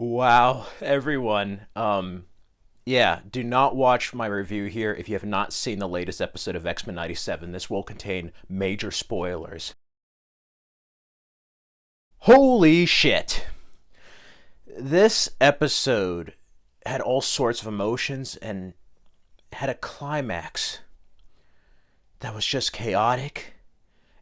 Wow, everyone. Yeah, do not watch my review here if you have not seen the latest episode of X-Men 97. This will contain major spoilers. Holy shit. This episode had all sorts of emotions and had a climax that was just chaotic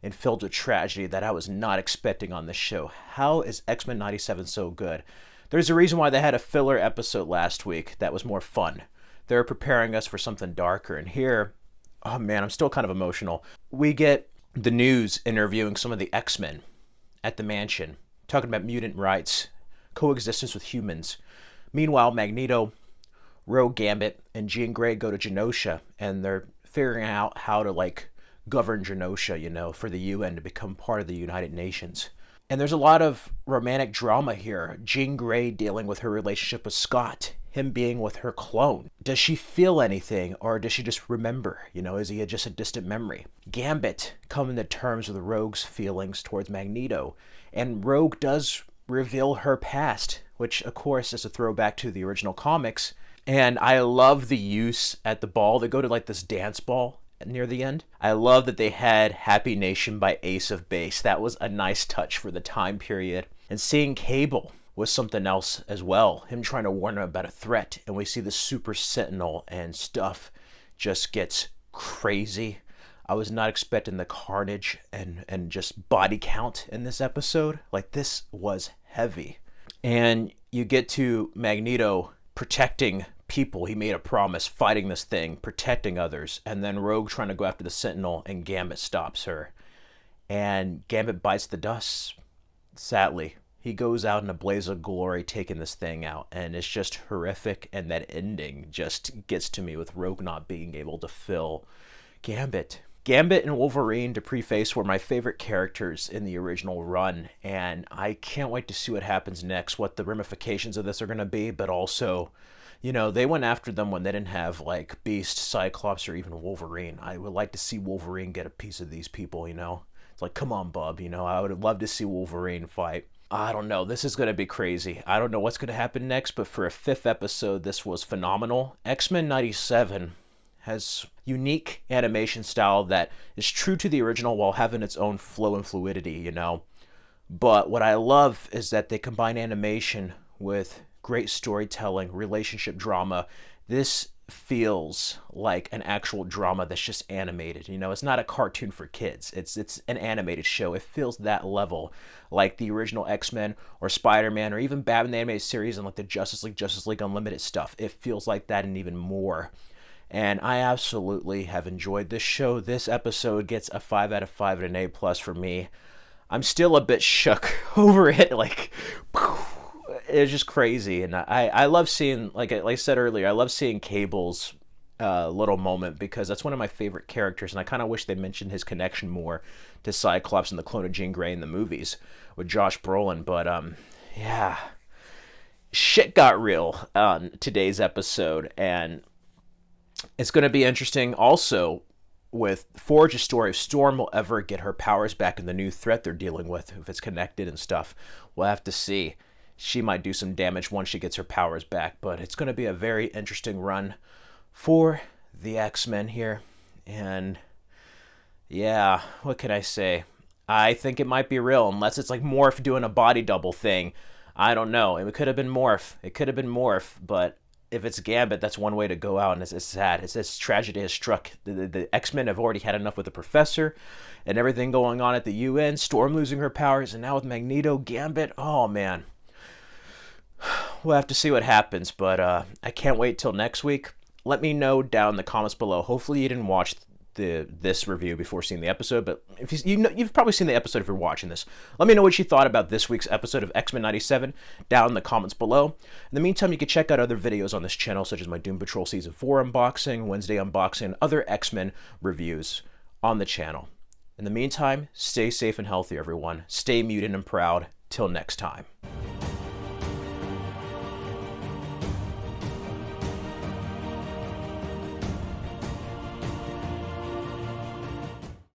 and filled with tragedy that I was not expecting on this show. How is X-Men 97 so good? There's a reason why they had a filler episode last week that was more fun. They're preparing us for something darker. And here, oh man, I'm still kind of emotional. We get the news interviewing some of the X-Men at the mansion, talking about mutant rights, coexistence with humans. Meanwhile, Magneto, Rogue, Gambit, and Jean Grey go to Genosha, and they're figuring out how to govern Genosha, for the UN to become part of the United Nations. And there's a lot of romantic drama here. Jean Grey dealing with her relationship with Scott, him being with her clone. Does she feel anything, or does she just remember? Is he just a distant memory? Gambit coming to terms with Rogue's feelings towards Magneto. And Rogue does reveal her past, which of course is a throwback to the original comics. And I love the use at the ball. They go to this dance ball near the end. I love that they had Happy Nation by Ace of Base. That was a nice touch for the time period. And seeing Cable was something else as well. Him trying to warn him about a threat. And we see the Super Sentinel and stuff just gets crazy. I was not expecting the carnage and just body count in this episode. This was heavy. And you get to Magneto protecting people. He made a promise, fighting this thing, protecting others, and then Rogue trying to go after the Sentinel, and Gambit stops her. And Gambit bites the dust, sadly. He goes out in a blaze of glory, taking this thing out, and it's just horrific, and that ending just gets to me with Rogue not being able to fill Gambit. Gambit and Wolverine, to preface, were my favorite characters in the original run, and I can't wait to see what happens next, what the ramifications of this are going to be, but also, they went after them when they didn't have, Beast, Cyclops, or even Wolverine. I would like to see Wolverine get a piece of these people, It's come on, bub, I would love to see Wolverine fight. I don't know, this is going to be crazy. I don't know what's going to happen next, but for a 5th episode, this was phenomenal. X-Men 97 has unique animation style that is true to the original while having its own flow and fluidity, But what I love is that they combine animation with great storytelling, relationship drama. This feels like an actual drama that's just animated. It's not a cartoon for kids. It's an animated show. It feels that level, like the original X-Men or Spider-Man or even Batman the Animated Series and the Justice League Unlimited stuff. It feels like that and even more. And I absolutely have enjoyed this show. This episode gets a 5 out of 5 and an A+ for me. I'm still a bit shook over it. It's just crazy. And I love seeing, like I said earlier, I love seeing Cable's little moment because that's one of my favorite characters. And I kind of wish they mentioned his connection more to Cyclops and the clone of Jean Grey in the movies with Josh Brolin. But yeah, shit got real on today's episode. And it's going to be interesting also with Forge's story if Storm will ever get her powers back in the new threat they're dealing with, if it's connected and stuff. We'll have to see. She might do some damage once she gets her powers back, but it's going to be a very interesting run for the X-Men here. And yeah, what can I say? I think it might be real, unless it's Morph doing a body double thing. I don't know. It could have been Morph, but if it's Gambit, that's one way to go out, and it's sad. It's this tragedy has struck. The X-Men have already had enough with the Professor and everything going on at the UN, Storm losing her powers, and now with Magneto, Gambit. Oh, man. We'll have to see what happens, but I can't wait till next week. Let me know down in the comments below. Hopefully you didn't watch this review before seeing the episode, but if you've probably seen the episode if you're watching this. Let me know what you thought about this week's episode of X-Men 97 down in the comments below. In the meantime, you can check out other videos on this channel, such as my Doom Patrol Season 4 unboxing, Wednesday unboxing, and other X-Men reviews on the channel. In the meantime, stay safe and healthy, everyone. Stay mutant and proud. Till next time.